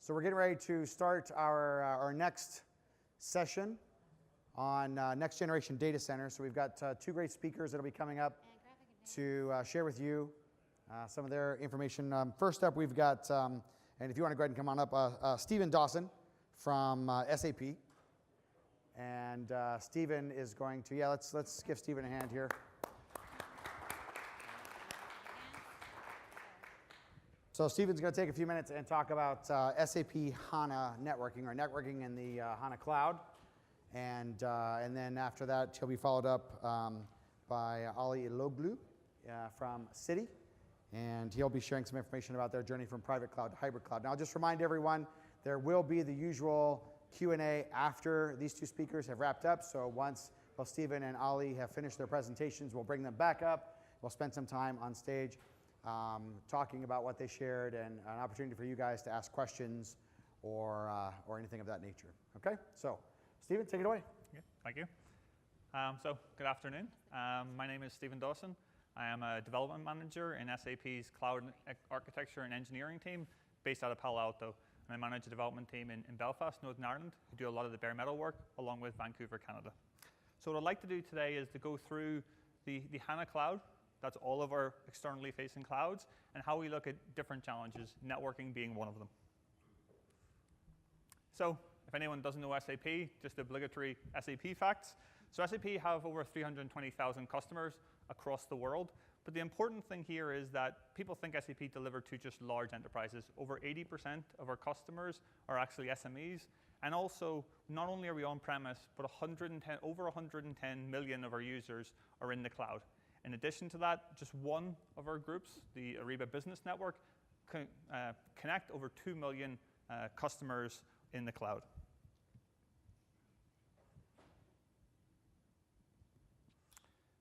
So we're getting ready to start our next session on next generation data centers. So we've got two great speakers that will be coming up to share with you some of their information. First up, we've got, and if you want to go ahead and come on up, Stephen Dawson from SAP. And Stephen is going to, let's give Stephen a hand here. So Stephen's going to take a few minutes and talk about SAP HANA networking, or networking in the HANA Cloud. And then after that, he'll be followed up by Iloglu from Citi. And he'll be sharing some information about their journey from private cloud to hybrid cloud. Now, I'll just remind everyone, there will be the usual Q&A after these two speakers have wrapped up. So once both Stephen and Ali have finished their presentations, we'll bring them back up. We'll spend some time on stage talking about what they shared, and an opportunity for you guys to ask questions or anything of that nature. Okay, so Stephen, take it away. Okay, thank you. So good afternoon. My name is Stephen Dawson. I am a development manager in SAP's Cloud Architecture and Engineering team based out of Palo Alto. And I manage a development team in Belfast, Northern Ireland, who do a lot of the bare metal work along with Vancouver, Canada. So what I'd like to do today is to go through the HANA Cloud. That's all of our externally facing clouds, and how we look at different challenges, networking being one of them. So if anyone doesn't know SAP, just obligatory SAP facts. So SAP have over 320,000 customers across the world. But the important thing here is that people think SAP deliver to just large enterprises. Over 80% of our customers are actually SMEs. And also, not only are we on-premise, but over 110 million of our users are in the cloud. In addition to that, just one of our groups, the Ariba Business Network, connect over 2 million customers in the cloud.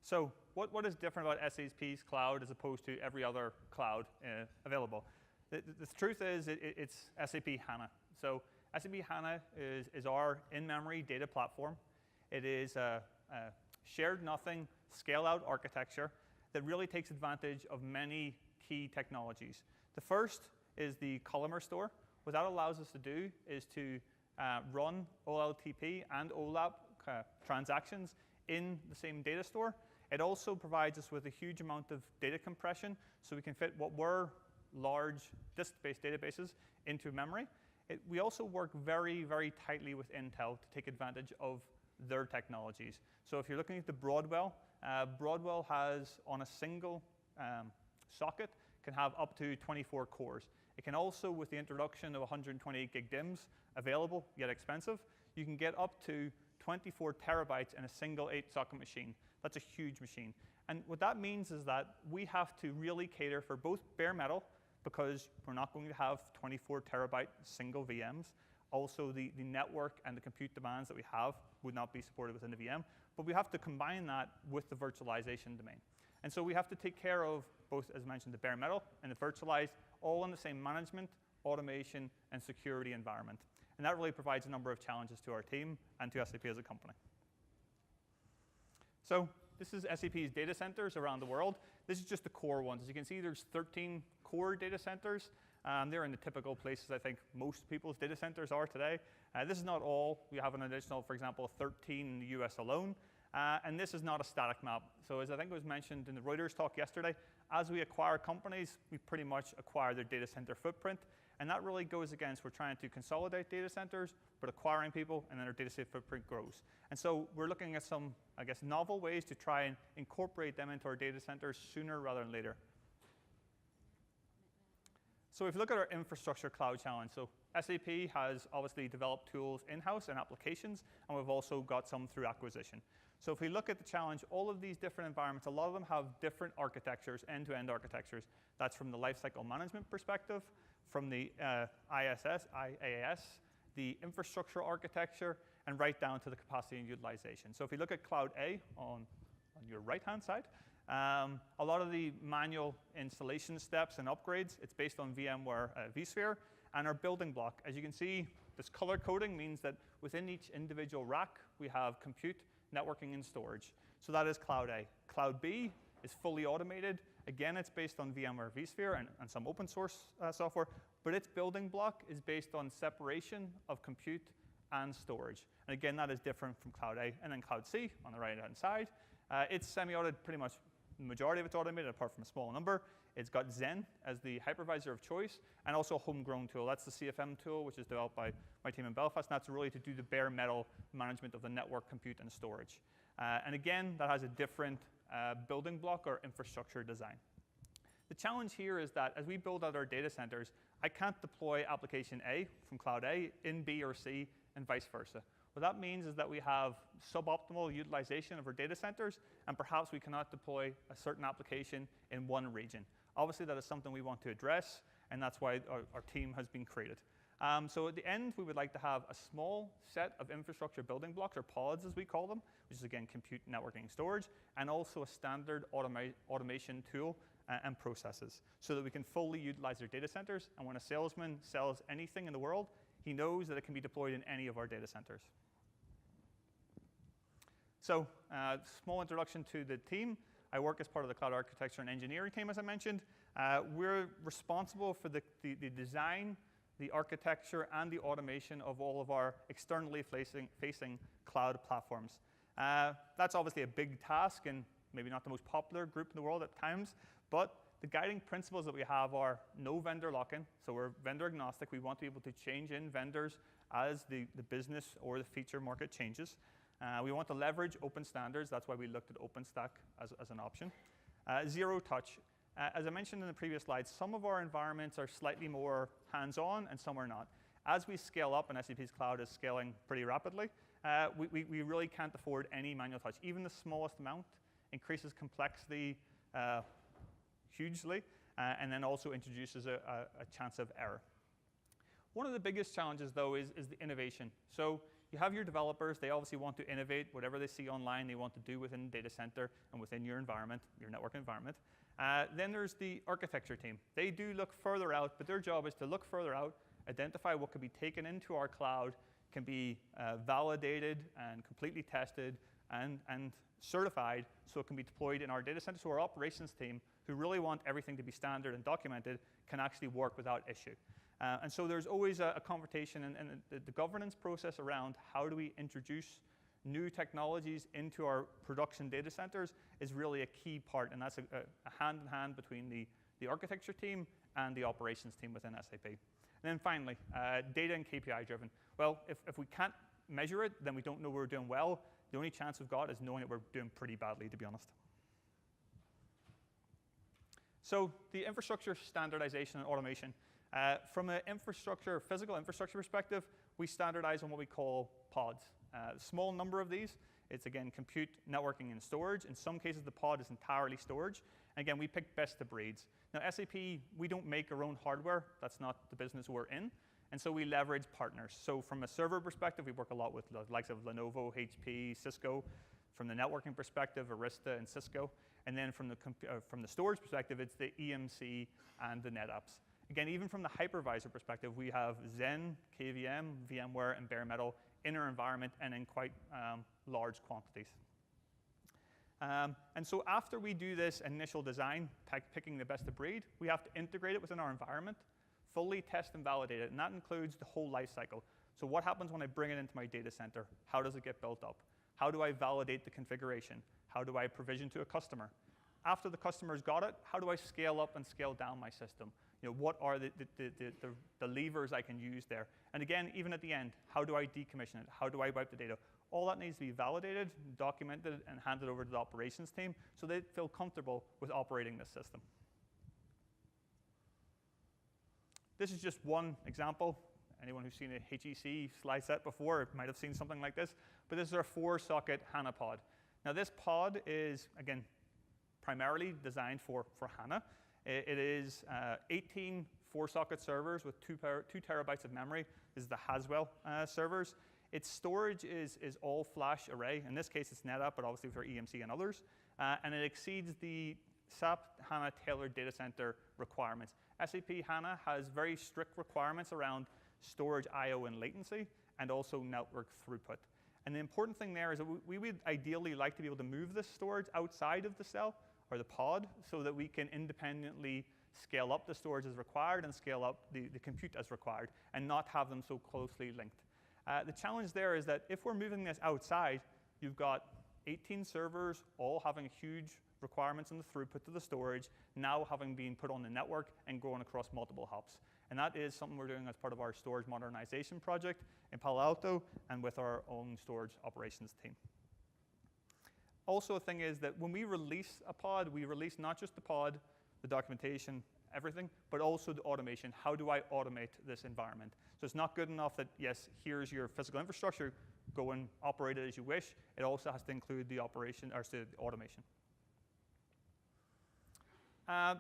So what is different about SAP's cloud as opposed to every other cloud available? The truth is it's SAP HANA. So SAP HANA is our in-memory data platform. It is a shared nothing, scale-out architecture that really takes advantage of many key technologies. The first is the columnar store. What that allows us to do is to run OLTP and OLAP transactions in the same data store. It also provides us with a huge amount of data compression, so we can fit what were large disk-based databases into memory. We also work very, very tightly with Intel to take advantage of their technologies. So if you're looking at the Broadwell, Broadwell has, on a single socket, can have up to 24 cores. It can also, with the introduction of 128 gig DIMMs, available yet expensive, you can get up to 24 terabytes in a single 8-socket machine. That's a huge machine. And what that means is that we have to really cater for both bare metal, because we're not going to have 24 terabyte single VMs. Also, the network and the compute demands that we have would not be supported within the VM. But we have to combine that with the virtualization domain. And so we have to take care of both, as mentioned, the bare metal and the virtualized, all in the same management, automation, and security environment. And that really provides a number of challenges to our team and to SAP as a company. So this is SAP's data centers around the world. This is just the core ones. As you can see, there's 13 core data centers. They're in the typical places I think most people's data centers are today. This is not all. We have an additional, for example, 13 in the US alone. And this is not a static map. So as I think was mentioned in the Reuters talk yesterday, as we acquire companies, we pretty much acquire their data center footprint. And that really goes against, we're trying to consolidate data centers, but acquiring people, and then our data center footprint grows. And so we're looking at some, I guess, novel ways to try and incorporate them into our data centers sooner rather than later. So if you look at our infrastructure cloud challenge, so SAP has obviously developed tools in-house and applications, and we've also got some through acquisition. So if we look at the challenge, all of these different environments, a lot of them have different architectures, end-to-end architectures. That's from the lifecycle management perspective, from the IaaS, the infrastructure architecture, and right down to the capacity and utilization. So if you look at Cloud A on your right-hand side, a lot of the manual installation steps and upgrades, it's based on VMware vSphere, and our building block. As you can see, this color coding means that within each individual rack, we have compute, networking, and storage. So that is Cloud A. Cloud B is fully automated Again, it's based on VMware vSphere and some open source software, but its building block is based on separation of compute and storage. And again, that is different from Cloud A. And then Cloud C on the right-hand side, it's semi-automated, pretty much the majority of it's automated apart from a small number. It's got Zen as the hypervisor of choice, and also a homegrown tool. That's the CFM tool, which is developed by my team in Belfast, and that's really to do the bare metal management of the network, compute, and storage. And again, that has a different building block or infrastructure design. The challenge here is that as we build out our data centers, I can't deploy application A from Cloud A in B or C and vice versa. What that means is that we have suboptimal utilization of our data centers, and perhaps we cannot deploy a certain application in one region. Obviously, that is something we want to address, and that's why our team has been created. So at the end, we would like to have a small set of infrastructure building blocks, or pods as we call them, which is again compute, networking, storage, and also a standard automation tool and processes, so that we can fully utilize our data centers. And when a salesman sells anything in the world, he knows that it can be deployed in any of our data centers. So, small introduction to the team. I work as part of the cloud architecture and engineering team, as I mentioned. We're responsible for the design, the architecture, and the automation of all of our externally facing cloud platforms. That's obviously a big task and maybe not the most popular group in the world at times, but the guiding principles that we have are no vendor lock-in, so we're vendor agnostic. We want to be able to change in vendors as the business or the feature market changes. We want to leverage open standards. That's why we looked at OpenStack as an option. Zero touch. As I mentioned in the previous slide, some of our environments are slightly more hands-on and some are not. As we scale up, and SAP's cloud is scaling pretty rapidly, we really can't afford any manual touch. Even the smallest amount increases complexity hugely, and then also introduces a chance of error. One of the biggest challenges, though, is the innovation. So you have your developers. They obviously want to innovate. Whatever they see online, they want to do within the data center and within your environment, your network environment. Then there's the architecture team. They do look further out, but their job is to look further out, identify what can be taken into our cloud, can be validated and completely tested and certified so it can be deployed in our data center. So our operations team, who really want everything to be standard and documented, can actually work without issue. And so there's always a conversation and the governance process around how do we introduce new technologies into our production data centers is really a key part, and that's a hand-in-hand between the architecture team and the operations team within SAP. And then finally, data and KPI driven. Well, if we can't measure it, then we don't know we're doing well. The only chance we've got is knowing that we're doing pretty badly, to be honest. So the infrastructure standardization and automation. From an physical infrastructure perspective, we standardize on what we call pods. A small number of these. It's, again, compute, networking, and storage. In some cases, the pod is entirely storage. And again, we pick best of breeds. Now, SAP, we don't make our own hardware. That's not the business we're in. And so we leverage partners. So from a server perspective, we work a lot with the likes of Lenovo, HP, Cisco. From the networking perspective, Arista and Cisco. And then from the storage perspective, it's the EMC and the NetApps. Again, even from the hypervisor perspective, we have Zen, KVM, VMware, and bare metal in our environment and in quite large quantities. And so after we do this initial design, picking the best of breed, we have to integrate it within our environment, fully test and validate it, and that includes the whole life cycle. So what happens when I bring it into my data center? How does it get built up? How do I validate the configuration? How do I provision to a customer? After the customer's got it, how do I scale up and scale down my system? You know, what are the levers I can use there? And again, even at the end, how do I decommission it? How do I wipe the data? All that needs to be validated, documented, and handed over to the operations team so they feel comfortable with operating this system. This is just one example. Anyone who's seen a HEC slide set before might have seen something like this. But this is our 4-socket HANA Pod. Now, this pod is, again, primarily designed for HANA. It is 18 4-socket servers with 2 terabytes of memory. This is the Haswell servers. Its storage is all flash array. In this case, it's NetApp, but obviously for EMC and others. And it exceeds the SAP HANA tailored data center requirements. SAP HANA has very strict requirements around storage I/O and latency, and also network throughput. And the important thing there is that we would ideally like to be able to move this storage outside of the cell or the pod so that we can independently scale up the storage as required and scale up the compute as required and not have them so closely linked. The challenge there is that if we're moving this outside, you've got 18 servers all having huge requirements in the throughput to the storage, now having been put on the network and growing across multiple hops. And that is something we're doing as part of our storage modernization project in Palo Alto and with our own storage operations team. Also, a thing is that when we release a pod, we release not just the pod, the documentation, everything, but also the automation. How do I automate this environment? So it's not good enough that, yes, here's your physical infrastructure, go and operate it as you wish. It also has to include the operation, or the automation.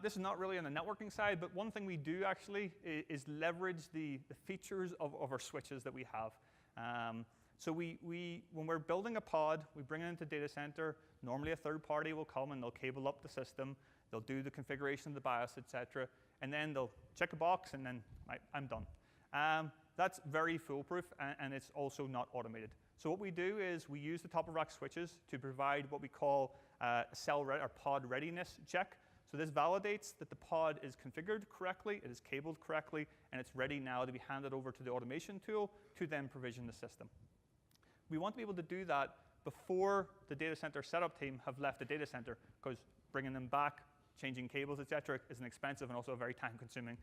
This is not really on the networking side, but one thing we do actually is leverage the features of our switches that we have. So when we're building a pod, we bring it into data center. Normally a third party will come and they'll cable up the system. They'll do the configuration of the BIOS, et cetera, and then they'll check a box and then I'm done. That's very foolproof and it's also not automated. So what we do is we use the top of rack switches to provide what we call or pod readiness check. So this validates that the pod is configured correctly, it is cabled correctly, and it's ready now to be handed over to the automation tool to then provision the system. We want to be able to do that before the data center setup team have left the data center, because bringing them back, changing cables, et cetera, is an expensive and also a very time-consuming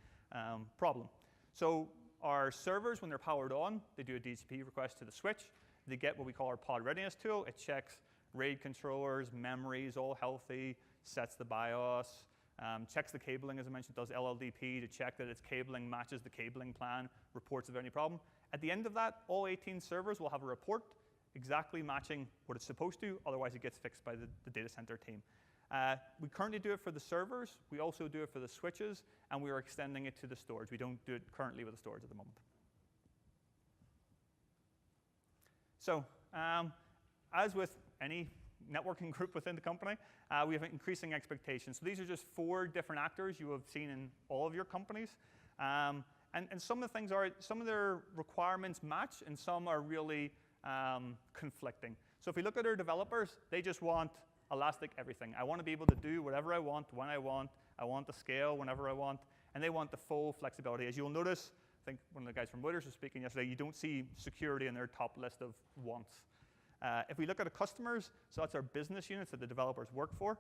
problem. So our servers, when they're powered on, they do a DHCP request to the switch. They get what we call our pod readiness tool. It checks RAID controllers, memories, all healthy, sets the BIOS, checks the cabling, as I mentioned, does LLDP to check that its cabling matches the cabling plan, reports if there's any problem. At the end of that, all 18 servers will have a report exactly matching what it's supposed to, otherwise it gets fixed by the data center team. We currently do it for the servers, we also do it for the switches, and we are extending it to the storage. We don't do it currently with the storage at the moment. So, as with any networking group within the company, we have increasing expectations. So these are just 4 different actors you have seen in all of your companies. And some of the things are, some of their requirements match and some are really conflicting. So if we look at our developers, they just want elastic everything. I want to be able to do whatever I want, when I want to scale whenever I want, and they want the full flexibility. As you'll notice, I think one of the guys from Reuters was speaking yesterday, you don't see security in their top list of wants. If we look at the customers, so that's our business units that the developers work for,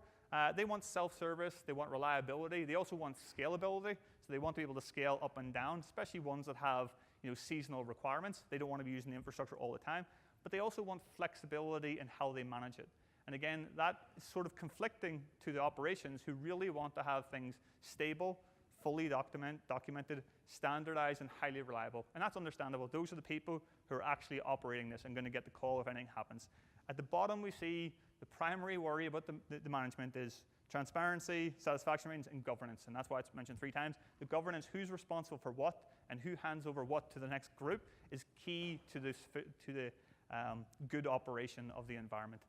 they want self-service, they want reliability, they also want scalability, so they want to be able to scale up and down, especially ones that have seasonal requirements. They don't want to be using the infrastructure all the time, but they also want flexibility in how they manage it. And again, that is sort of conflicting to the operations who really want to have things stable, fully documented, standardized, and highly reliable. And that's understandable. Those are the people who are actually operating this and going to get the call if anything happens. At the bottom, we see the primary worry about the management is transparency, satisfaction ratings, and governance. And that's why it's mentioned 3 times. The governance, who's responsible for what, and who hands over what to the next group, is key to the good operation of the environment.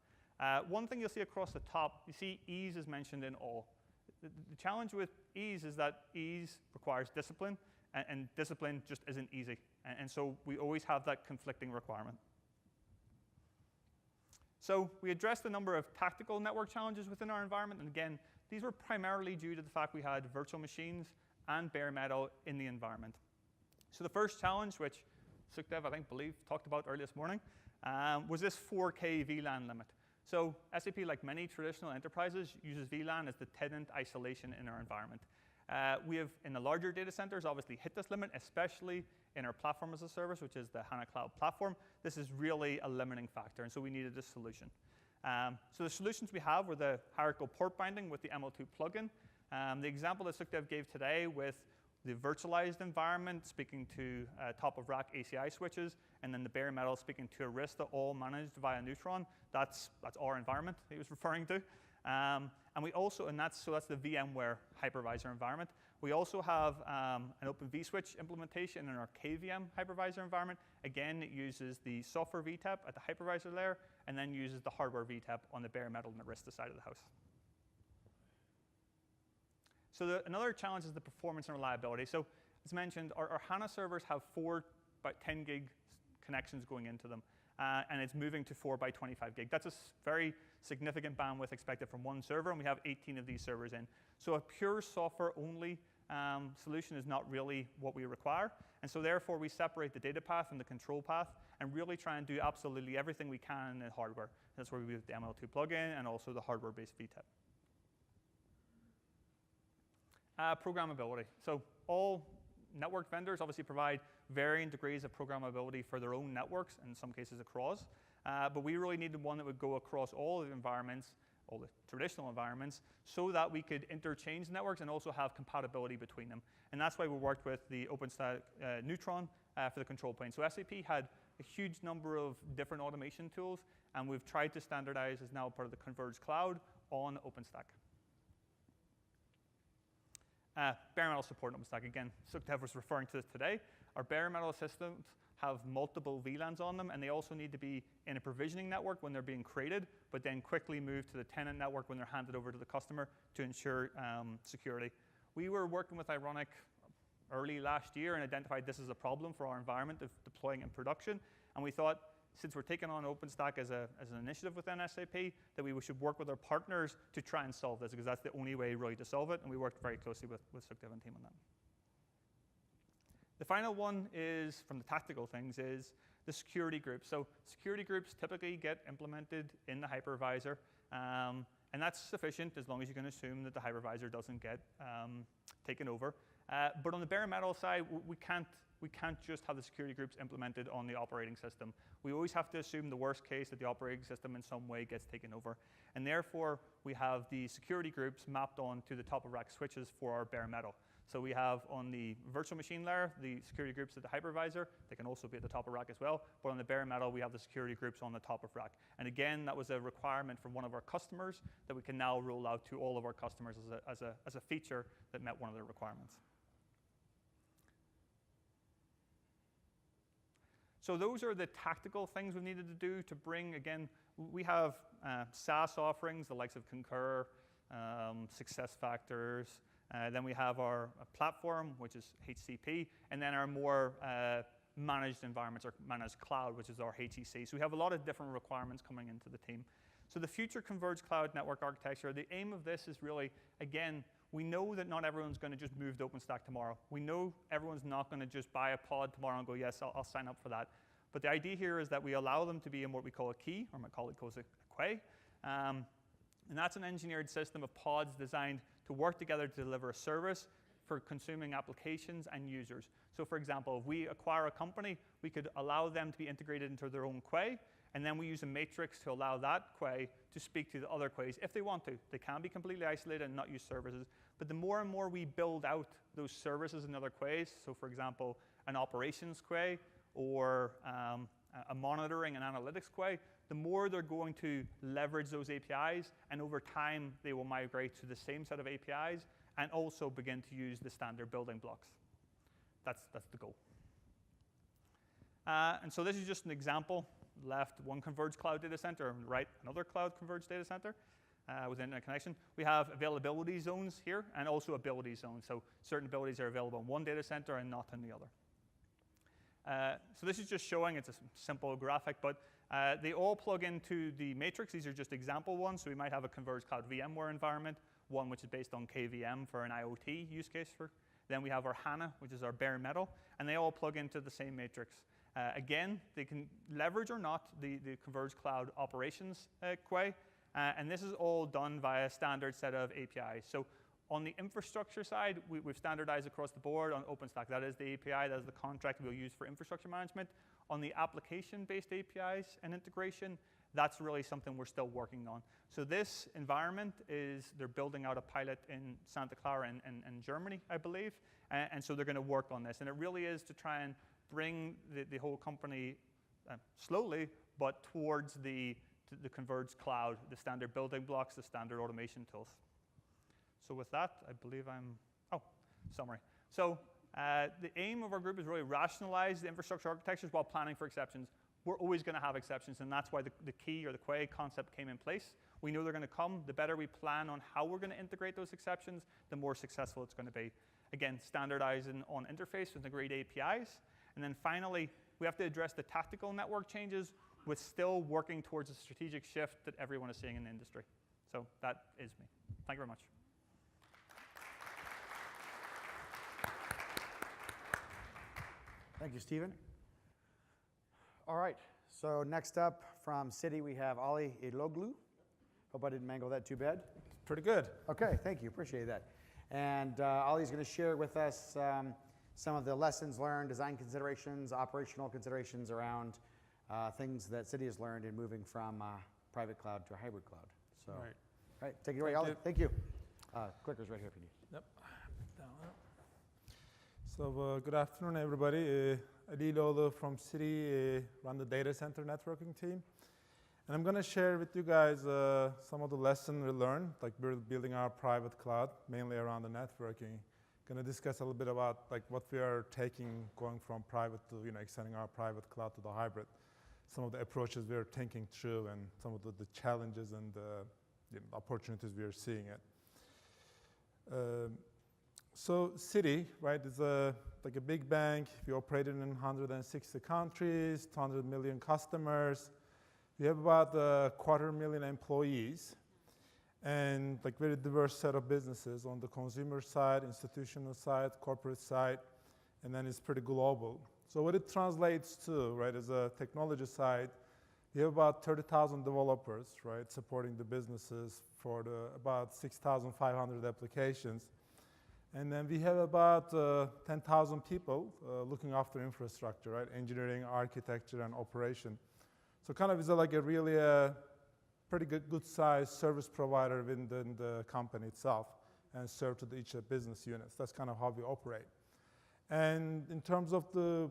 One thing you'll see across the top, you see ease is mentioned in all. The challenge with ease is that ease requires discipline, and discipline just isn't easy. And so we always have that conflicting requirement. So we addressed a number of tactical network challenges within our environment. And again, these were primarily due to the fact we had virtual machines and bare metal in the environment. So the first challenge, which Sukhdev, I believe, talked about earlier this morning, was this 4K VLAN limit. So SAP, like many traditional enterprises, uses VLAN as the tenant isolation in our environment. We have, in the larger data centers, obviously hit this limit, especially in our platform as a service, which is the HANA Cloud platform. This is really a limiting factor, and so we needed a solution. So the solutions we have were the hierarchical port binding with the ML2 plugin. The example that Sukhdev gave today with the virtualized environment speaking to top-of-rack ACI switches, and then the bare metal speaking to Arista, all managed via Neutron. That's our environment he was referring to. And we also, that's the VMware hypervisor environment. We also have an Open vSwitch implementation in our KVM hypervisor environment. Again, it uses the software VTAP at the hypervisor layer, and then uses the hardware VTAP on the bare metal and Arista side of the house. So another challenge is the performance and reliability. So as mentioned, our HANA servers have 4 about 10 gig connections going into them. and it's moving to 4 by 25 gig. That's a very significant bandwidth expected from one server, and we have 18 of these servers in. So a pure software-only solution is not really what we require, and so therefore we separate the data path from the control path and really try and do absolutely everything we can in the hardware. That's where we use the ML2 plugin and also the hardware-based VTEP. Programmability. So all network vendors obviously provide varying degrees of programmability for their own networks, in some cases across. But we really needed one that would go across all the environments, all the traditional environments, so that we could interchange networks and also have compatibility between them. And that's why we worked with the OpenStack Neutron for the control plane. So SAP had a huge number of different automation tools, and we've tried to standardize as now part of the Converged Cloud on OpenStack. Bare metal support in OpenStack. Again, Sukdev was referring to this today. Our bare metal systems have multiple VLANs on them, and they also need to be in a provisioning network when they're being created, but then quickly move to the tenant network when they're handed over to the customer to ensure security. We were working with Ironic early last year and identified this as a problem for our environment of deploying in production, and we thought, since we're taking on OpenStack as an initiative within SAP, that we should work with our partners to try and solve this, because that's the only way really to solve it, and we worked very closely with Sukdev and team on that. The final one is, from the tactical things, is the security groups. So security groups typically get implemented in the hypervisor, and that's sufficient as long as you can assume that the hypervisor doesn't get taken over. But on the bare metal side, we can't just have the security groups implemented on the operating system. We always have to assume the worst case, that the operating system in some way gets taken over. And therefore, we have the security groups mapped onto the top of rack switches for our bare metal. So we have on the virtual machine layer, the security groups at the hypervisor. They can also be at the top of rack as well. But on the bare metal, we have the security groups on the top of rack. And again, that was a requirement from one of our customers that we can now roll out to all of our customers as a feature that met one of their requirements. So those are the tactical things we needed to do to bring, again, we have SaaS offerings, the likes of Concur, SuccessFactors. Then we have our platform, which is HCP, and then our more managed environments, or managed cloud, which is our HEC. So we have a lot of different requirements coming into the team. So the future Converged Cloud network architecture, the aim of this is really, again, we know that not everyone's going to just move to OpenStack tomorrow. We know everyone's not going to just buy a pod tomorrow and go, yes, I'll sign up for that. But the idea here is that we allow them to be in what we call a key, or my colleague calls it a quay. And that's an engineered system of pods designed to work together to deliver a service for consuming applications and users. So for example, if we acquire a company, we could allow them to be integrated into their own quay, and then we use a matrix to allow that quay to speak to the other quays if they want to. They can be completely isolated and not use services. But the more and more we build out those services in other quays, so for example, an operations quay or a monitoring and analytics quay, the more they're going to leverage those APIs, and over time, they will migrate to the same set of APIs and also begin to use the standard building blocks. That's the goal. And so this is just an example. Left, one Converged Cloud data center, and right, another cloud converged data center with internet connection. We have availability zones here and also ability zones. So certain abilities are available in one data center and not in the other. So this is just showing, it's a simple graphic, but they all plug into the matrix. These are just example ones. So we might have a Converged Cloud VMware environment, one which is based on KVM for an IoT use case. Then we have our HANA, which is our bare metal, and they all plug into the same matrix. Again, they can leverage or not the Converged Cloud operations quay, and this is all done via a standard set of APIs. So on the infrastructure side, we've standardized across the board on OpenStack. That is the API, that is the contract we'll use for infrastructure management. On the application-based APIs and integration, that's really something we're still working on. So this environment is, they're building out a pilot in Santa Clara in Germany, I believe, and so they're going to work on this. And it really is to try and bring the whole company slowly, but towards the Converged Cloud, the standard building blocks, the standard automation tools. So with that, I believe summary. So the aim of our group is really rationalize the infrastructure architectures while planning for exceptions. We're always going to have exceptions, and that's why the key or the quay concept came in place. We know they're going to come. The better we plan on how we're going to integrate those exceptions, the more successful it's going to be. Again, standardizing on interface with integrated APIs. And then finally, we have to address the tactical network changes with still working towards a strategic shift that everyone is seeing in the industry. So that is me. Thank you very much. Thank you, Stephen. All right, so next up from Citi, we have Iloglu. Hope I didn't mangle that too bad. Pretty good. Okay, thank you, appreciate that. And Ollie's going to share with us some of the lessons learned, design considerations, operational considerations around things that Citi has learned in moving from private cloud to a hybrid cloud. So, right, take it away, Ollie. Thank you. Clicker's right here if you need. Yep. So good afternoon, everybody. I'm Lowe from Citi, run the data center networking team. And I'm going to share with you guys some of the lessons we learned, like building our private cloud, mainly around the networking. Going to discuss a little bit about like what we are taking, going from private to extending our private cloud to the hybrid. Some of the approaches we are thinking through, and some of the challenges and opportunities we are seeing it. So Citi, right, is like a big bank. We operate in 160 countries, 200 million customers. We have about 250,000 employees, and like very diverse set of businesses on the consumer side, institutional side, corporate side, and then it's pretty global. So what it translates to, right, is a technology side, we have about 30,000 developers, right, supporting the businesses for about 6,500 applications. And then we have about 10,000 people looking after infrastructure, right, engineering, architecture, and operation. So kind of is like a really pretty good size service provider within the company itself, and serve to each business units. That's kind of how we operate. And in terms of the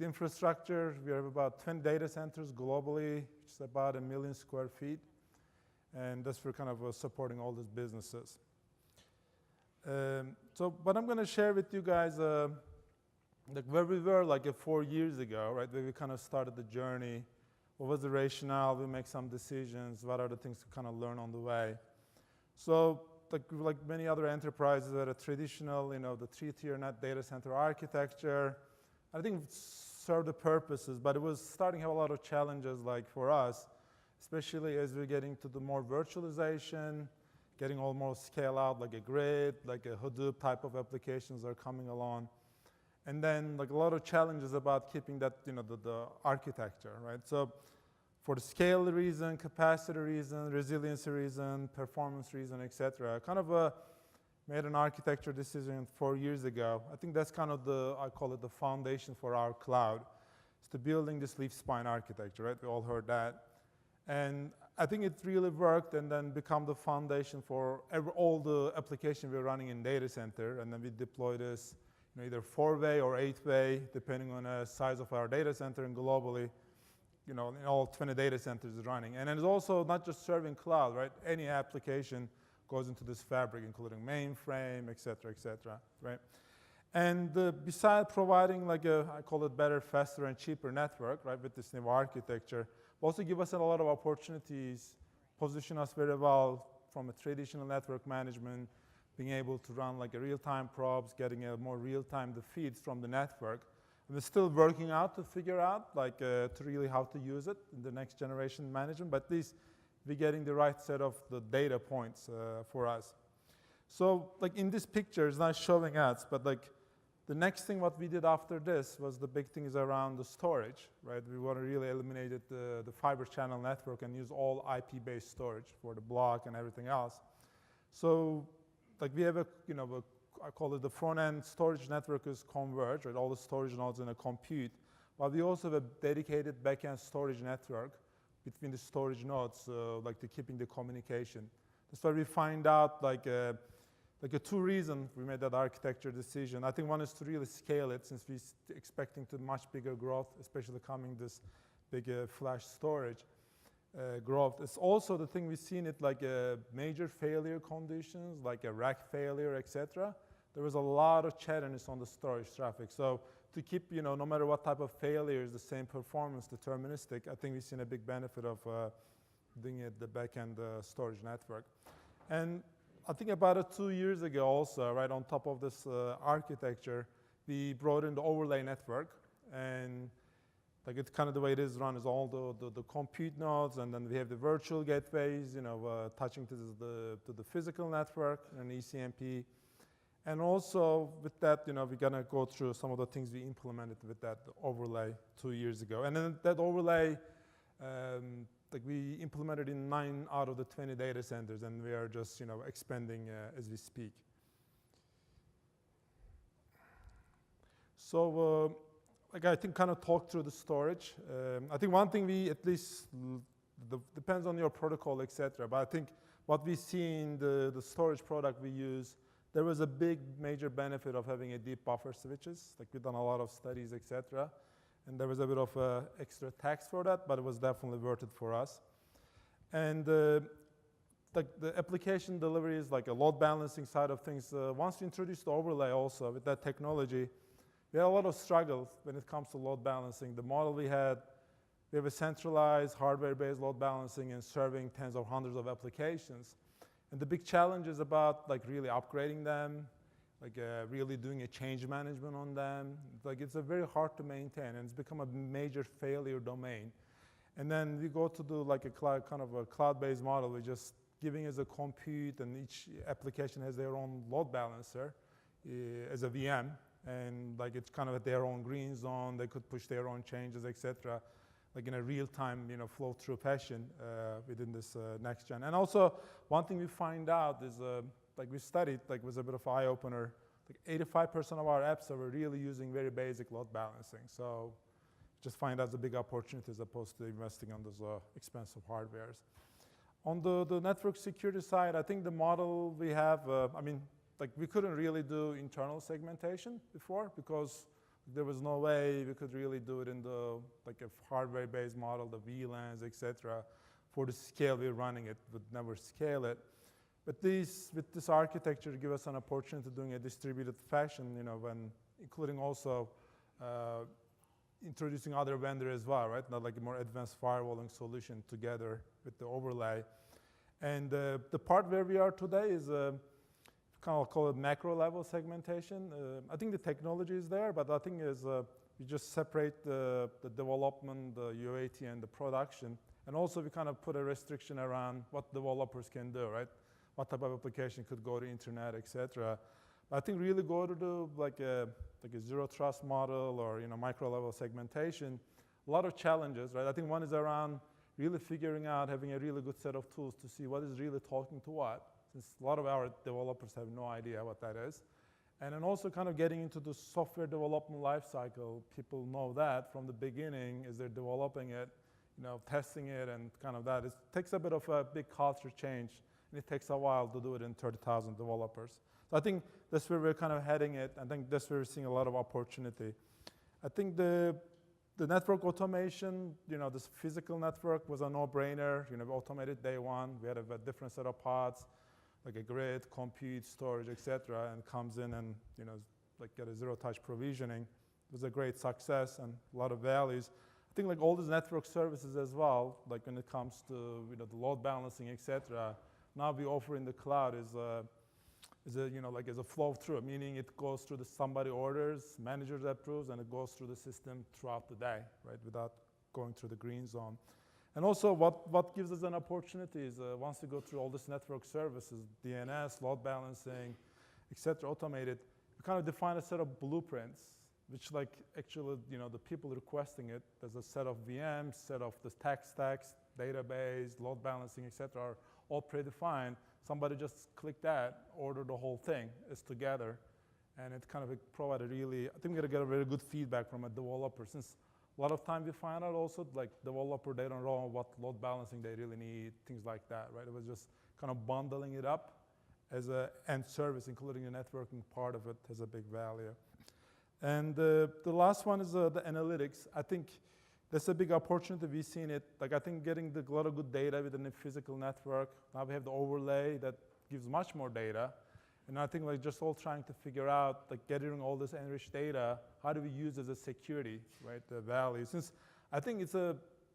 infrastructure, we have about 20 data centers globally, which is about 1 million square feet. And that's for kind of supporting all these businesses. But I'm going to share with you guys like where we were like 4 years ago, right, where we kind of started the journey. What was the rationale? We make some decisions. What are the things to kind of learn on the way? So like many other enterprises that are traditional, the 3-tier net data center architecture, I think it served the purposes, but it was starting to have a lot of challenges like for us, especially as we're getting to the more virtualization, getting almost scale out like a grid, like a Hadoop type of applications are coming along. And then like a lot of challenges about keeping that, the architecture, right? So for the scale reason, capacity reason, resiliency reason, performance reason, et cetera, I kind of made an architecture decision 4 years ago. I think that's kind of I call it the foundation for our cloud. It's the building this leaf spine architecture, right? We all heard that. And I think it really worked and then become the foundation for all the applications we're running in data center. And then we deploy this either 4-way or 8-way, depending on the size of our data center and globally, in all 20 data centers running. And then it's also not just serving cloud, right? Any application goes into this fabric, including mainframe, et cetera, right? And besides providing like I call it better, faster, and cheaper network, right, with this new architecture, also give us a lot of opportunities, position us very well from a traditional network management, being able to run like a real-time probes, getting a more real-time the feeds from the network. And we're still working out to figure out like to really how to use it in the next generation management, but at least we're getting the right set of the data points for us. So like in this picture, it's not showing ads, but like the next thing what we did after this was the big thing is around the storage, right? We want to really eliminate the fiber channel network and use all IP-based storage for the block and everything else. So like we have I call it the front-end storage network is converged, right? All the storage nodes in a compute. But we also have a dedicated back-end storage network between the storage nodes, like to keeping the communication. That's why we find out like a 2 reasons we made that architecture decision. I think one is to really scale it since we're expecting to much bigger growth, especially coming this big flash storage growth. It's also the thing we've seen it like major failure conditions, like a rack failure, et cetera. There was a lot of chatterness on the storage traffic. So to keep, no matter what type of failures, the same performance, deterministic, I think we've seen a big benefit of doing it the back-end storage network. And I think about 2 years ago also, right on top of this architecture, we brought in the overlay network. And like it's kind of the way it is run is all the compute nodes, and then we have the virtual gateways, touching to the physical network and ECMP. And also with that, we're gonna go through some of the things we implemented with that overlay 2 years ago. And then that overlay, like we implemented in 9 out of the 20 data centers, and we are just, expanding as we speak. So, like I think kind of talk through the storage. I think one thing we at least, depends on your protocol, et cetera, but I think what we see in the storage product we use, there was a big major benefit of having a deep buffer switches. Like we've done a lot of studies, et cetera, and there was a bit of extra tax for that, but it was definitely worth it for us. And like the application delivery is like a load balancing side of things. Once we introduced the overlay also with that technology, we had a lot of struggles when it comes to load balancing. The model we have a centralized hardware-based load balancing and serving tens of hundreds of applications. And the big challenge is about like really upgrading them, like really doing a change management on them. Like it's a very hard to maintain, and it's become a major failure domain. And then we go to do like a cloud, kind of a cloud-based model. We're just giving as a compute, and each application has their own load balancer as a VM. And like it's kind of at their own green zone. They could push their own changes, et cetera, like in a real-time, flow through fashion within this next gen. And also, one thing we find out is, like we studied, like was a bit of an eye-opener. Like 85% of our apps are really using very basic load balancing. So, just find out the big opportunity as opposed to investing on those expensive hardwares. On the network security side, I think the model we have, like we couldn't really do internal segmentation before because there was no way we could really do it in the like a hardware-based model, the VLANs, et cetera. For the scale we're running it, would never scale it. But with this architecture, give us an opportunity to doing a distributed fashion, when including also introducing other vendors as well, right? Not like a more advanced firewalling solution together with the overlay. And the part where we are today is kind of call it macro level segmentation. I think the technology is there, but I think is we just separate the development, the UAT, and the production. And also we kind of put a restriction around what developers can do, right? What type of application could go to internet, et cetera. I think really go to do like a zero trust model or micro level segmentation. A lot of challenges, right? I think one is around really figuring out having a really good set of tools to see what is really talking to what. Since a lot of our developers have no idea what that is. And then also kind of getting into the software development lifecycle. People know that from the beginning as they're developing it, testing it and kind of that. It takes a bit of a big culture change, and it takes a while to do it in 30,000 developers. So I think that's where we're kind of heading it. I think that's where we're seeing a lot of opportunity. I think the network automation, this physical network was a no-brainer. We automated day one. We had a different set of pods, like a grid, compute, storage, et cetera, and comes in and like get a zero-touch provisioning. It was a great success and a lot of values. I think like all these network services as well, like when it comes to the load balancing, et cetera, now we offer in the cloud is a flow through, meaning it goes through somebody orders, managers approves, and it goes through the system throughout the day, right, without going through the green zone. And also what gives us an opportunity is once we go through all this network services, DNS, load balancing, et cetera, automated, we kind of define a set of blueprints, which like actually, the people requesting it, there's a set of VMs, set of the tech stacks, database, load balancing, et cetera, are all predefined. Somebody just click that, order the whole thing. It's together. And it kind of provided really, I think we're going to get a very good feedback from a developer, since a lot of time we find out also, like developer, they don't know what load balancing they really need, things like that, right? It was just kind of bundling it up as an end service, including the networking part of it, has a big value. And the last one is the analytics. I think that's a big opportunity. We've seen it. Like I think getting a lot of good data within the physical network. Now we have the overlay that gives much more data. And I think like just all trying to figure out, like getting all this enriched data, how do we use as a security, right, the value? Since I think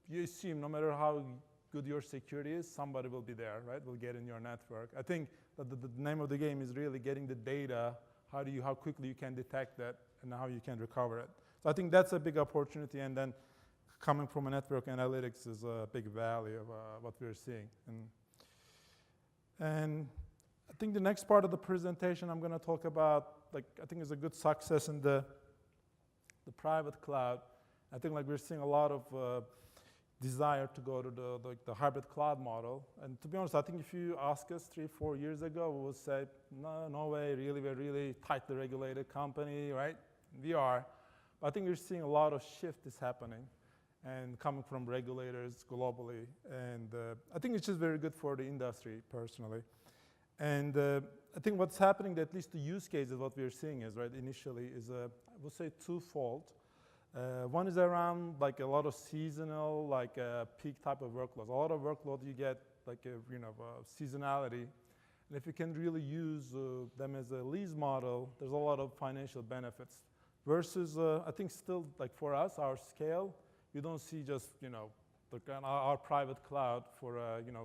you assume no matter how good your security is, somebody will be there, right, will get in your network. I think that the name of the game is really getting the data, how quickly you can detect that, and how you can recover it. So I think that's a big opportunity. And then coming from a network analytics is a big value of what we're seeing. And I think the next part of the presentation I'm going to talk about, like, I think is a good success in the private cloud. I think like we're seeing a lot of desire to go to the hybrid cloud model. And to be honest, I think if you ask us 3-4 years ago, we would say, no way, really, we're really tightly regulated company, right? We are. But I think we're seeing a lot of shift is happening and coming from regulators globally. And I think it's just very good for the industry, personally. And I think what's happening, at least the use cases, what we're seeing is, right, initially is, I would say, twofold. One is around like a lot of seasonal, like peak type of workloads. A lot of workload you get like a seasonality. And if you can really use them as a lease model, there's a lot of financial benefits. Versus, I think still like for us, our scale, we don't see just, like our private cloud for,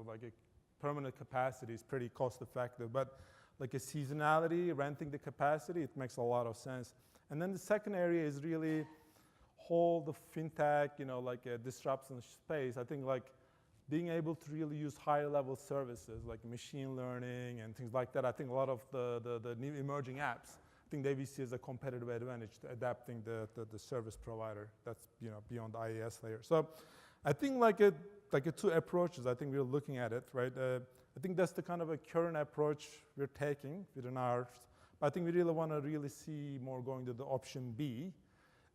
like a permanent capacity is pretty cost effective. But like a seasonality, renting the capacity, it makes a lot of sense. And then the second area is really whole the fintech, like a disruption space. I think like being able to really use higher level services like machine learning and things like that. I think a lot of the new emerging apps, I think they see as a competitive advantage to adapting the service provider that's beyond the IaaS layer. So I think like a two approaches, I think we're looking at it, right? I think that's the kind of a current approach we're taking within ours. But I think we really want to really see more going to the option B.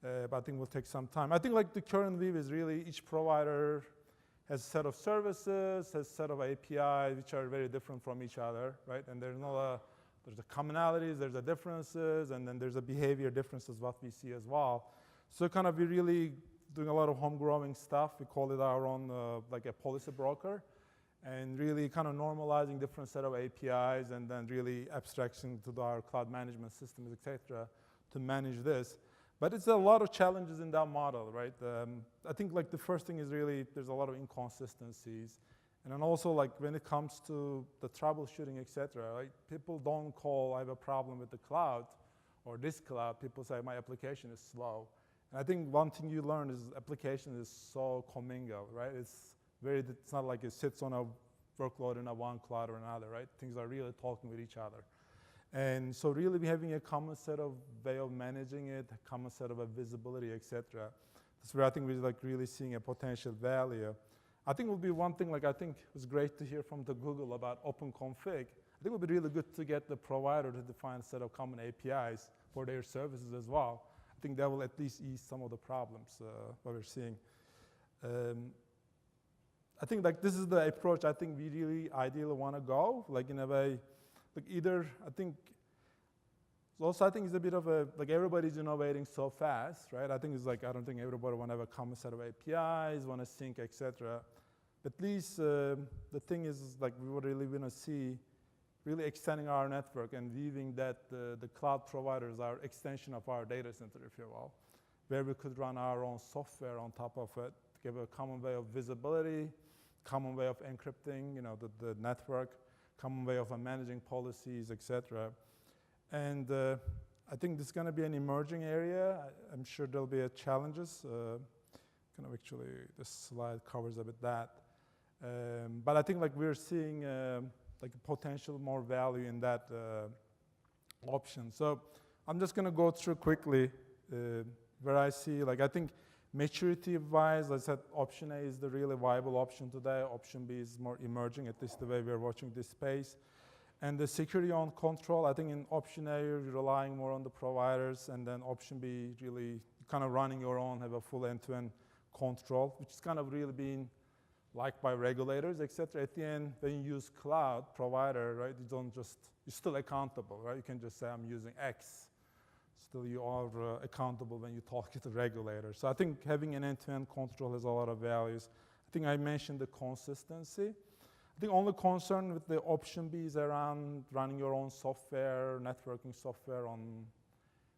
But I think we'll take some time. I think like the current view is really each provider has a set of services, has a set of APIs, which are very different from each other, right? And there's the commonalities, there's the differences, and then there's a behavior differences, what we see as well. So kind of we're really doing a lot of homegrowing stuff. We call it our own, like a policy broker, and really kind of normalizing different set of APIs and then really abstraction to our cloud management systems, et cetera, to manage this. But it's a lot of challenges in that model, right? I think like the first thing is really there's a lot of inconsistencies. And then also like when it comes to the troubleshooting, et cetera, right? People don't call, I have a problem with the cloud or this cloud. People say my application is slow. And I think one thing you learn is application is so commingled, right? It's not like it sits on a workload in a one cloud or another, right? Things are really talking with each other. And so really having a common set of way of managing it, a common set of visibility, et cetera. That's where I think we're like really seeing a potential value. I think it would be one thing, like I think it was great to hear from the Google about open config. I think it would be really good to get the provider to define a set of common APIs for their services as well. I think that will at least ease some of the problems what we're seeing. I think like this is the approach I think we really ideally want to go, like in a way, like either I think it's a bit of a, like everybody's innovating so fast, right? I think it's like, I don't think everybody want to have a common set of APIs, want to sync, et cetera. But at least the thing is like we would really want to see really extending our network and weaving that the cloud providers are extension of our data center, if you will, where we could run our own software on top of it, give a common way of visibility, common way of encrypting, the network, common way of managing policies, et cetera. And I think this is going to be an emerging area. I'm sure there'll be challenges. Actually, this slide covers a bit that. But I think like we're seeing like a potential more value in that option. So I'm just going to go through quickly where I see, like I think maturity-wise, I said option A is the really viable option today. Option B is more emerging, at least the way we're watching this space. And the security on control, I think in option A, you're relying more on the providers, and then option B, really kind of running your own, have a full end-to-end control, which is kind of really being liked by regulators, et cetera. At the end, when you use cloud provider, right, you're still accountable, right? You can just say, I'm using X. Still, you are accountable when you talk to the regulator. So I think having an end-to-end control has a lot of values. I think I mentioned the consistency. I think only concern with the option B is around running your own software, networking software on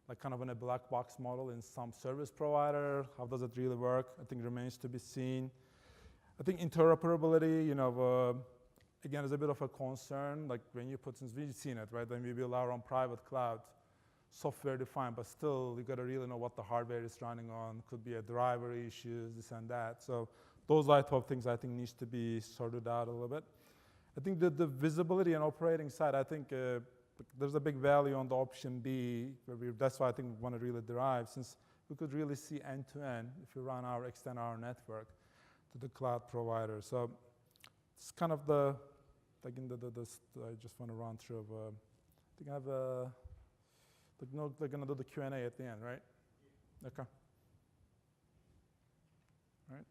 like kind of in a black box model in some service provider. How does it really work? I think remains to be seen. I think interoperability, again, is a bit of a concern. Like when you put, since we've seen it, right? When we build our own private cloud, software defined, but still you got to really know what the hardware is running on. Could be a driver issues, this and that. So those type of things I think needs to be sorted out a little bit. I think that the visibility and operating side, I think there's a big value on the option B. That's why I think we want to really derive, since we could really see end to end if we extend our network to the cloud provider. So it's kind of the, like in I just want to run through. I think I have they're going to do the Q&A at the end, right? Okay. All right.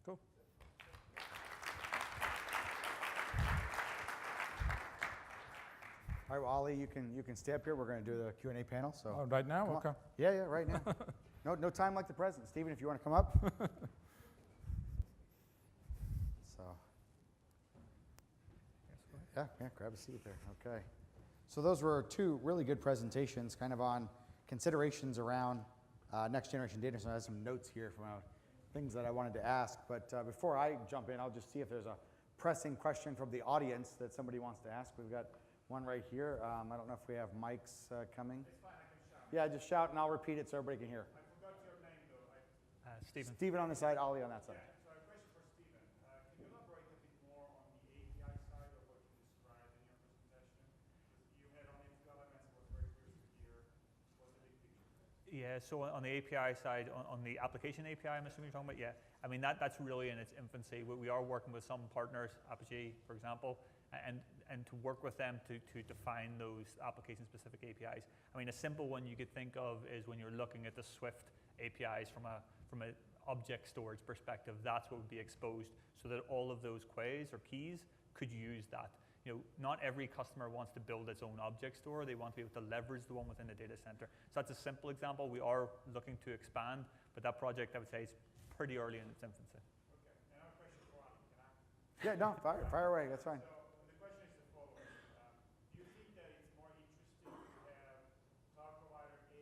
Cool. All right, well, Ali, you can stay up here. We're going to do the Q&A panel. So Oh, right now? come Okay. on. Yeah, right now. No time like the present. Stephen, if you want to come up. So, yeah, grab a seat there. Okay. So those were two really good presentations, kind of on considerations around next generation data. So I have some notes here from things that I wanted to ask. But before I jump in, I'll just see if there's a pressing question from the audience that somebody wants to ask. We've got one right here. I don't know if we have mics coming. It's fine, I can shout. Yeah, just shout and I'll repeat it so everybody can hear. I forgot your name though. Stephen. Stephen on this side, Ali on that side. Yeah, so a question for Stephen. Can you elaborate a bit more on the API side of what you described in your presentation? Because you had only two elements, it was very curious to hear. What's the big picture? Yeah, so on the API side, on the application API, I'm assuming you're talking about, yeah. I mean, that's really in its infancy. We are working with some partners, Apogee, for example, and to work with them to define those application-specific APIs. I mean, a simple one you could think of is when you're looking at the Swift APIs from an object storage perspective, that's what would be exposed so that all of those queries or keys could use that. You know, not every customer wants to build its own object store. They want to be able to leverage the one within the data center. So that's a simple example. We are looking to expand, but that project, I would say, is pretty early in its infancy. Okay, now a question for Ali, can I? Yeah, no, fire away, that's fine. So the question is the following. Do you think that it's more interesting to have cloud provider A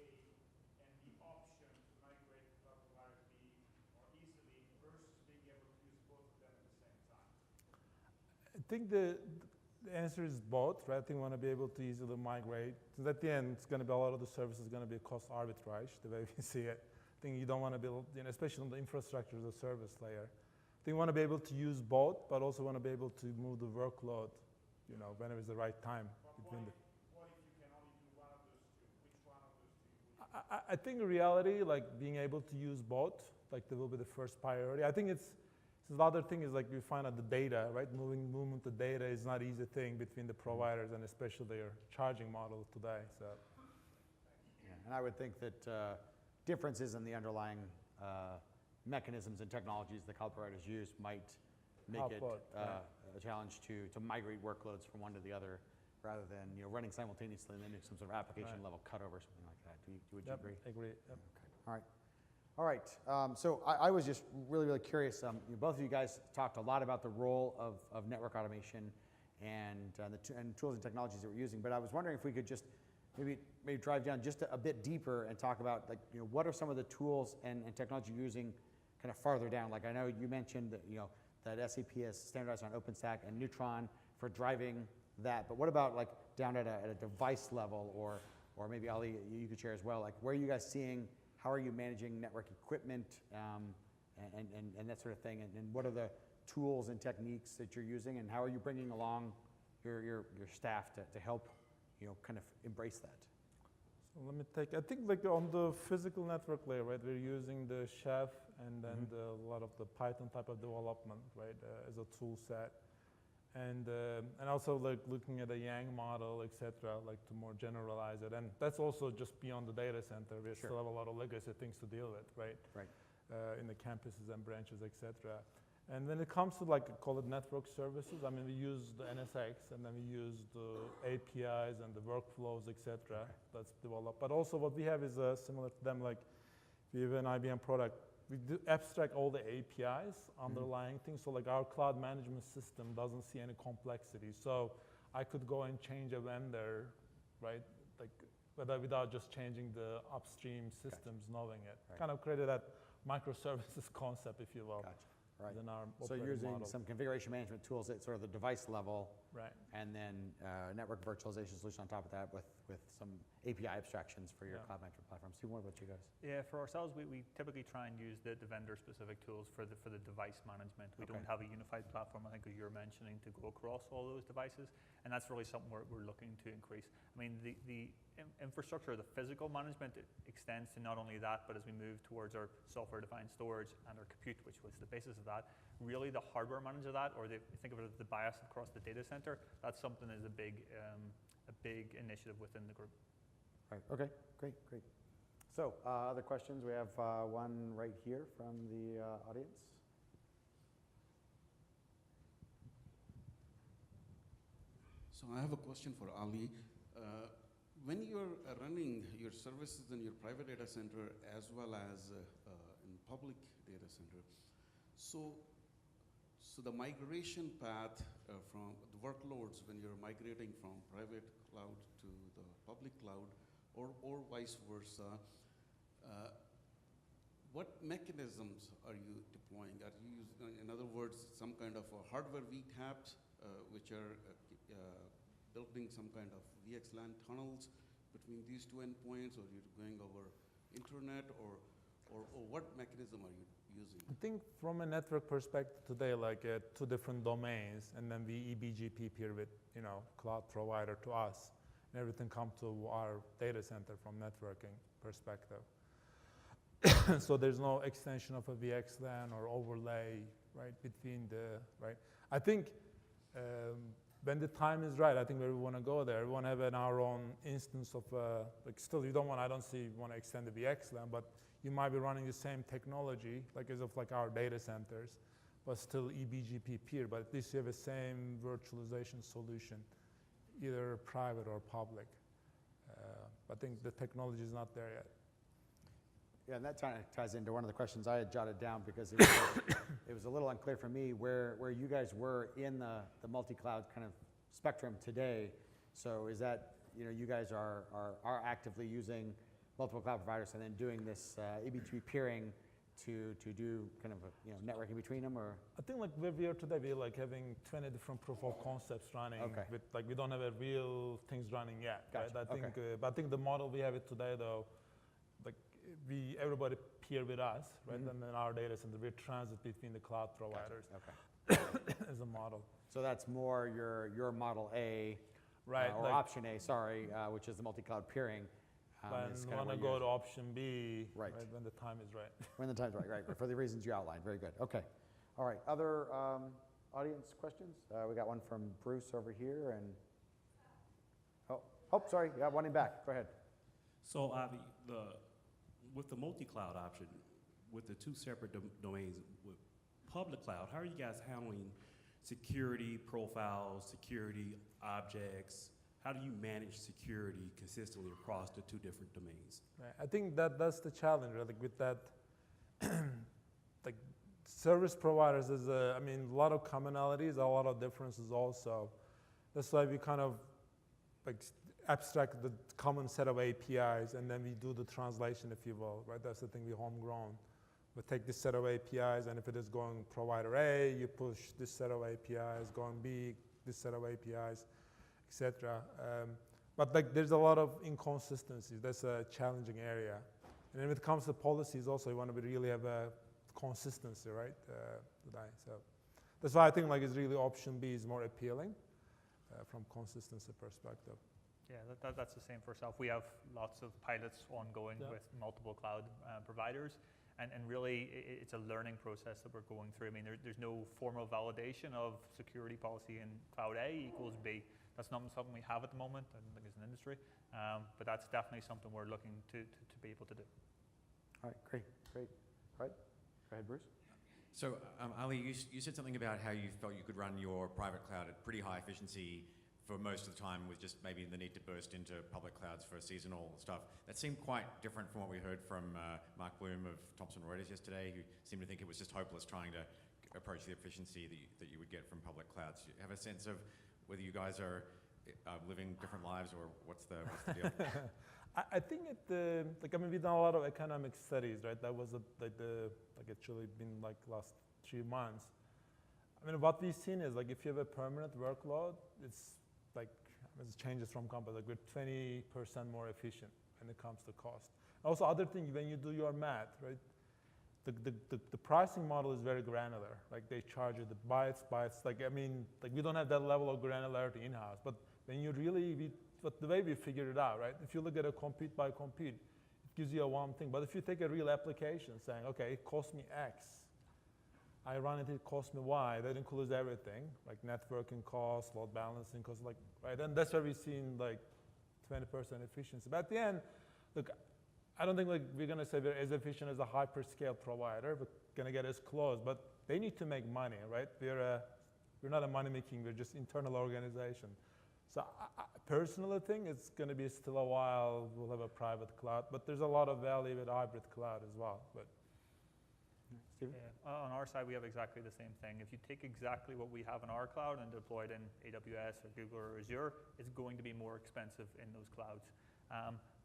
and the option to migrate to cloud provider B more easily versus being able to use both of them at the same time? I think the answer is both, right? I think we want to be able to easily migrate. Because at the end, it's going to be a lot of the services going to be cost arbitrage, the way we see it. I think you don't want to build, especially on the infrastructure as a service layer. I think you want to be able to use both, but also want to be able to move the workload, whenever it's the right time. What if you can only do one of those two? Which one of those two would you I think in reality, like being able to use both, like that will be the first priority. I think the other thing is like we find out the data, right? Movement of data is not an easy thing between the providers and especially their charging model today. So, Yeah, and I would think that differences in the underlying mechanisms and technologies the cloud providers use might make it a challenge to migrate workloads from one to the other, rather than running simultaneously and then do some sort of application level cutover or something like that. Would you agree? I agree. Yep. Okay. All right. So I was just really curious. Both of you guys talked a lot about the role of network automation and tools and technologies that we're using. But I was wondering if we could just maybe drive down just a bit deeper and talk about what are some of the tools and technology you're using kind of farther down. Like I know you mentioned that that SAP has standardized on OpenStack and Neutron for driving that. But what about like down at a device level, or maybe Ali, you could share as well. Like where are you guys seeing? How are you managing network equipment and that sort of thing? And what are the tools and techniques that you're using? And how are you bringing along your staff to help kind of embrace that? So let me I think like on the physical network layer, right? We're using the Chef and then a lot of the Python type of development, right, as a tool set. And also like looking at the Yang model, et cetera, like to more generalize it. And that's also just beyond the data center. We still have a lot of legacy things to deal with, right? Right. In the campuses and branches, et cetera. And when it comes to like, call it network services, I mean, we use the NSX and then we use the APIs and the workflows, et cetera, that's developed. But also what we have is similar to them, like we have an IBM product. We do abstract all the APIs, underlying things. So like our cloud management system doesn't see any complexity. So I could go and change a vendor, right? Like without just changing the upstream systems, knowing it. Right. Kind of created that microservices concept, if you will. Gotcha. Right. within our So operating you're using model. some configuration management tools at sort of the device level, Right. and then network virtualization solution on top of that with some API abstractions for your Yeah. cloud management platform. Steve, what about you guys? Yeah, for ourselves, we typically try and use the vendor-specific tools for the device management. We Okay. don't have a unified platform, I think, as you're mentioning, to go across all those devices, and that's really something we're looking to increase. I mean, the infrastructure, the physical management, it extends to not only that, but as we move towards our software-defined storage and our compute, which was the basis of that, really the hardware management of that, or think of it as the bias across the data center, that's something that is a big initiative within the group. Right. Okay. Great. So other questions? We have one right here from the audience. So I have a question for Ali. When you're running your services in your private data center as well as in public data center, so the migration path from the workloads when you're migrating from private cloud to the public cloud, or vice versa, what mechanisms are you deploying? Are you using, in other words, some kind of a hardware VTAPs, which are building some kind of VXLAN tunnels between these two endpoints, or you're going over internet, or what mechanism are you using? I think from a network perspective today, like two different domains, and then we eBGP peer with cloud provider to us, and everything come to our data center from networking perspective. So there's no extension of a VXLAN or overlay, right, between the, right. I think when the time is right, I think where we want to go there, we want to have our own instance of, like still you don't want, I don't see you want to extend the VXLAN, but you might be running the same technology, like as of like our data centers, but still eBGP peer, but at least you have the same virtualization solution, either private or public. I think the technology is not there yet. Yeah, and that ties into one of the questions I had jotted down, because it was a little unclear for me where you guys were in the multi-cloud kind of spectrum today. So is that, you guys are actively using multiple cloud providers and then doing this eBGP peering to do kind of networking between them, or? I think like where we are today, we're like having 20 different proof of concepts running. Okay. With like we don't have a real things running yet. Gotcha. Right? I think, Okay. but I think the model we have it today though, like everybody peer with us, right? Mhm. And then our data center, we transit between the cloud providers Okay. as a model. So that's more your model A, Right. or like, option A, sorry, which is the multi-cloud peering. Is when kinda want to where go to option B, Right. when the time is right. when the time's right, for the reasons you outlined. Very good. Okay. All right. Other audience questions? We got one from Bruce over here, and sorry, yeah, one in back. Go ahead. So Avi, with the multi-cloud option, with the two separate domains, with public cloud, how are you guys handling security profiles, security objects? How do you manage security consistently across the two different domains? Right. I think that's the challenge, right? Like with that, like service providers is a lot of commonalities, a lot of differences also. That's why we kind of like abstract the common set of APIs, and then we do the translation, if you will, right? That's the thing, we homegrown. We take this set of APIs, and if it is going provider A, you push this set of APIs, going B, this set of APIs, etc. But like there's a lot of inconsistencies. That's a challenging area. And when it comes to policies also, you want to really have a consistency, right? So that's why I think like it's really option B is more appealing from consistency perspective. Yeah, that's the same for ourselves. We have lots of pilots ongoing with multiple cloud providers, and really it's a learning process that we're going through. I mean, there's no formal validation of security policy in cloud A equals B. That's not something we have at the moment, I don't think as an industry, but that's definitely something we're looking to be able to do. All right, great. All right, go ahead, Bruce. So, Ali, you said something about how you felt you could run your private cloud at pretty high efficiency for most of the time, with just maybe the need to burst into public clouds for seasonal stuff. That seemed quite different from what we heard from Mark Bloom of Thomson Reuters yesterday, who seemed to think it was just hopeless trying to approach the efficiency that you would get from public clouds. Do you have a sense of whether you guys are living different lives, or what's the deal? I think we've done a lot of economic studies, right? That was actually been like last 3 months. I mean, what we've seen is like if you have a permanent workload, it's like it changes from company. Like we're 20% more efficient when it comes to cost. Also, other thing when you do your math, right? The pricing model is very granular. Like they charge you the bytes. Like we don't have that level of granularity in house. But when you but the way we figured it out, right? If you look at a compute by compute, it gives you a one thing. But if you take a real application saying, okay, it costs me X, I run it costs me Y, that includes everything, like networking costs, load balancing costs, like, right? And that's where we've seen like 20% efficiency. But at the end, look, I don't think like we're gonna say we're as efficient as a hyperscale provider, but gonna get as close. But they need to make money, right? We're not a money making, we're just internal organization. So I personally think it's going to be still a while we'll have a private cloud, but there's a lot of value with hybrid cloud as well. But Steven? Yeah, on our side, we have exactly the same thing. If you take exactly what we have in our cloud and deploy it in AWS or Google or Azure, it's going to be more expensive in those clouds.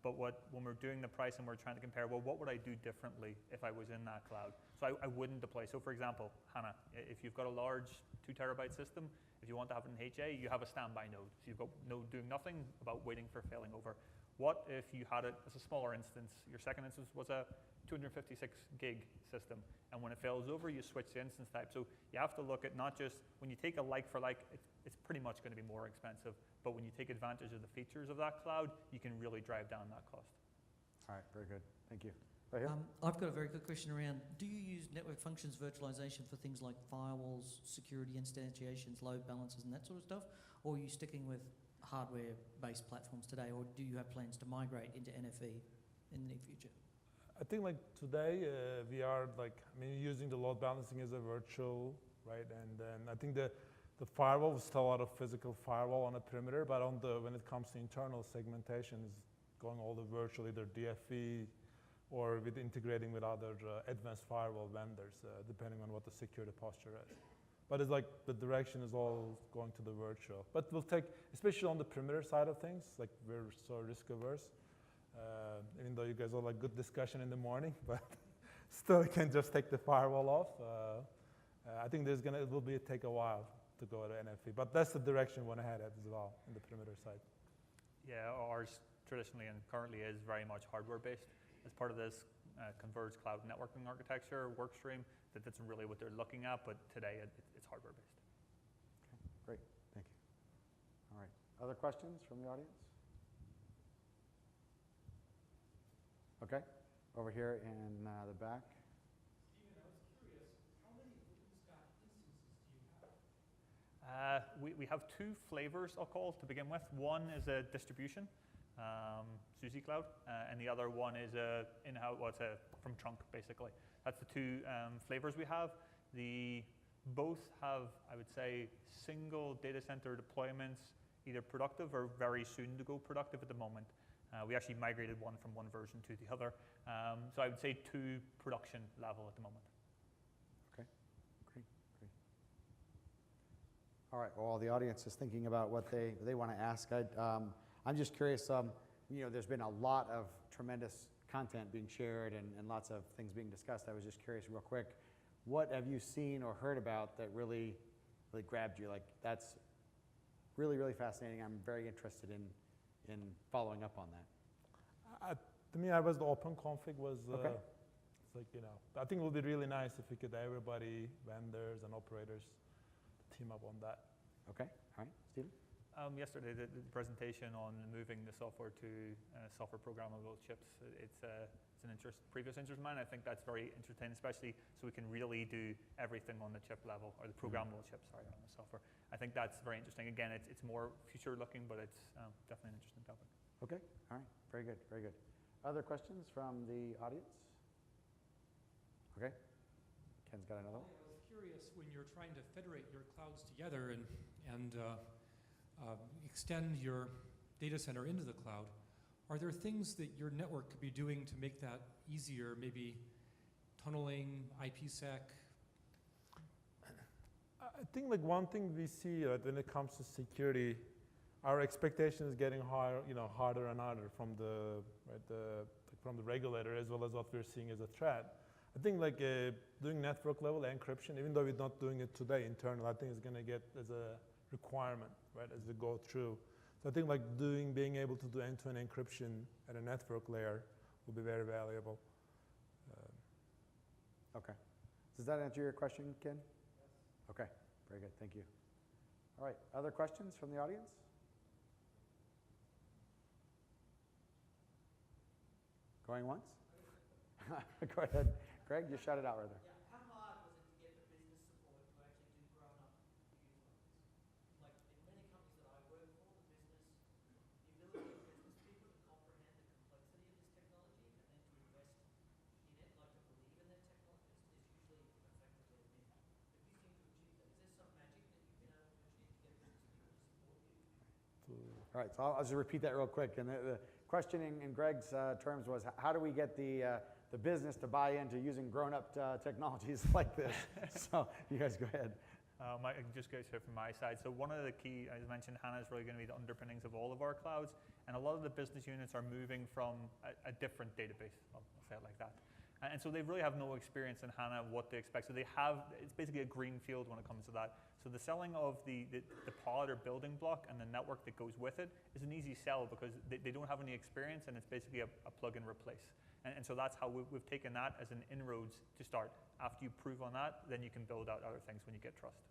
But when we're doing the price and we're trying to compare, well, what would I do differently if I was in that cloud? So I wouldn't deploy. So for example, HANA, if you've got a large 2 terabyte system, if you want to have it in HA, you have a standby node. So you've got node doing nothing about waiting for failing over. What if you had it as a smaller instance? Your second instance was a 256 gig system. And when it fails over, you switch the instance type. So you have to look at not just, when you take a like for like, it's pretty much going to be more expensive. But when you take advantage of the features of that cloud, you can really drive down that cost. All right, very good. Thank you. Right here? I've got a very good question around, do you use network functions virtualization for things like firewalls, security instantiations, load balancers, and that sort of stuff? Or are you sticking with hardware-based platforms today, or do you have plans to migrate into NFV in the near future? I think like today we are using the load balancing as a virtual, right? And then I think the firewall was still a lot of physical firewall on the perimeter, but when it comes to internal segmentation, is going all the virtual, either DFV or with integrating with other advanced firewall vendors, depending on what the security posture is. But it's like the direction is all going to the virtual. But we'll take, especially on the perimeter side of things, like we're so risk averse, even though you guys all like good discussion in the morning, but still you can just take the firewall off. I think it will take a while to go to NFV, but that's the direction we want to head at as well in the perimeter side. Yeah, ours traditionally and currently is very much hardware-based. As part of this Converged Cloud networking architecture workstream, that's really what they're looking at, but today it's hardware-based. Okay, great, thank you. All right, other questions from the audience? Okay, over here in the back. Steven, I was curious, how many OpenStack instances do you have? We have 2 flavors, I'll call, to begin with. One is a distribution, SUSE Cloud, and the other one is in-house, from trunk, basically. That's the 2 flavors we have. Both have, I would say, single data center deployments, either productive or very soon to go productive at the moment. We actually migrated one from one version to the other. So I would say 2 production level at the moment. Okay, great. All right, well, the audience is thinking about what they want to ask. I'm just curious, there's been a lot of tremendous content being shared and lots of things being discussed. I was just curious real quick, what have you seen or heard about that really grabbed you? Like, that's really, really fascinating. I'm very interested in following up on that. To me, the open config was, okay. It's like, I think it would be really nice if we could everybody, vendors and operators, team up on that. Okay, all right, Steven? Yesterday, the presentation on moving the software to software programmable chips, it's an previous interest of mine. I think that's very interesting, especially so we can really do everything on the chip level, or the programmable chip, sorry, on the software. I think that's very interesting. Again, it's more future looking, but it's definitely an interesting topic. Okay, all right, very good, very good. Other questions from the audience? Okay, Ken's got another one. I was curious, when you're trying to federate your clouds together and extend your data center into the cloud, are there things that your network could be doing to make that easier, maybe tunneling, IPsec? I think one thing we see when it comes to security, our expectation is getting higher, harder and harder from from the regulator, as well as what we're seeing as a threat. I think doing network level encryption, even though we're not doing it today internal, I think it's going to get as a requirement, right, as we go through. So I think being able to do end-to-end encryption at a network layer will be very valuable. Okay. Does that answer your question, Ken? Yes. Okay, very good, thank you. All right, other questions from the audience? Going once? Go ahead. Greg, you shout it out right there. Yeah, how hard was it to get the business support to actually do grown-up use like this? Like in many companies that I work for, the ability of business people to comprehend the complexity of this technology and then to invest in it, like to believe in that technology, is usually effectively a myth. But you seem to achieve that. Is there some magic that you've been able to achieve to get business people to support you? All right, so I'll just repeat that real quick. And the questioning in Greg's terms was, how do we get the business to buy into using grown-up technologies like this? So you guys go ahead. I can just go from my side. So one of the key, as I mentioned, HANA is really going to be the underpinnings of all of our clouds. And a lot of the business units are moving from a different database. I'll say it like that. And so they really have no experience in HANA, what they expect. So it's basically a green field when it comes to that. So the selling of the pod or building block and the network that goes with it is an easy sell because they don't have any experience, and it's basically a plug and replace. And so that's how we've taken that as an inroads to start. After you prove on that, then you can build out other things when you get trust.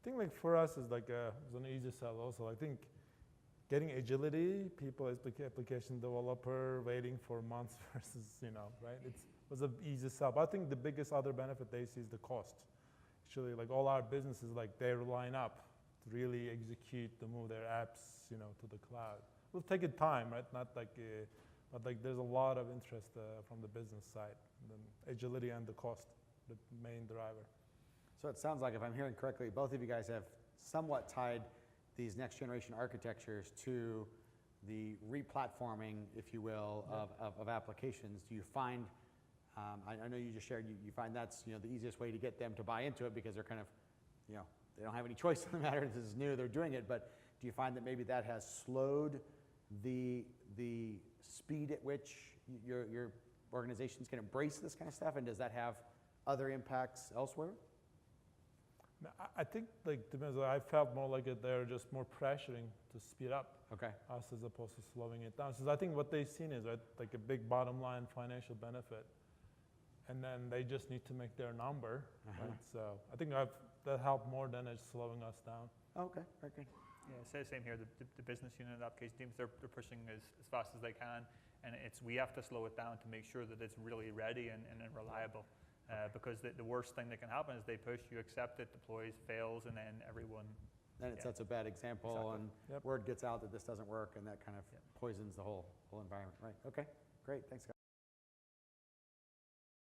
I think for us it's it's an easy sell also. I think getting agility, people as application developer waiting for months versus, right? It was an easy sell. But I think the biggest other benefit they see is the cost. Actually, all our businesses, they're line up to really execute to move their apps, to the cloud. It'll take it time, right? Not but there's a lot of interest from the business side. And then agility and the cost, the main driver. So it sounds like, if I'm hearing correctly, both of you guys have somewhat tied these next generation architectures to the replatforming, if you will, of applications. Do you find, I know you just shared, you find that's the easiest way to get them to buy into it because they're kind of, they don't have any choice in the matter. This is new, they're doing it. But do you find that maybe that has slowed the speed at which your organizations can embrace this kind of stuff? And does that have other impacts elsewhere? I think, I felt more like they're just more pressuring to speed up us as opposed to slowing it down. So I think what they've seen is a big bottom line financial benefit, and then they just need to make their number. Right? So I think that helped more than it's slowing us down. Okay, very good. Yeah, same here. The business unit application teams, they're pushing as fast as they can, and we have to slow it down to make sure that it's really ready and reliable. Because the worst thing that can happen is they push, you accept it, deploys, fails, and then everyone... Then it sets a bad example, Exactly. and word gets out that this doesn't work, and that kind of poisons the whole environment. Right, okay, great, thanks guys.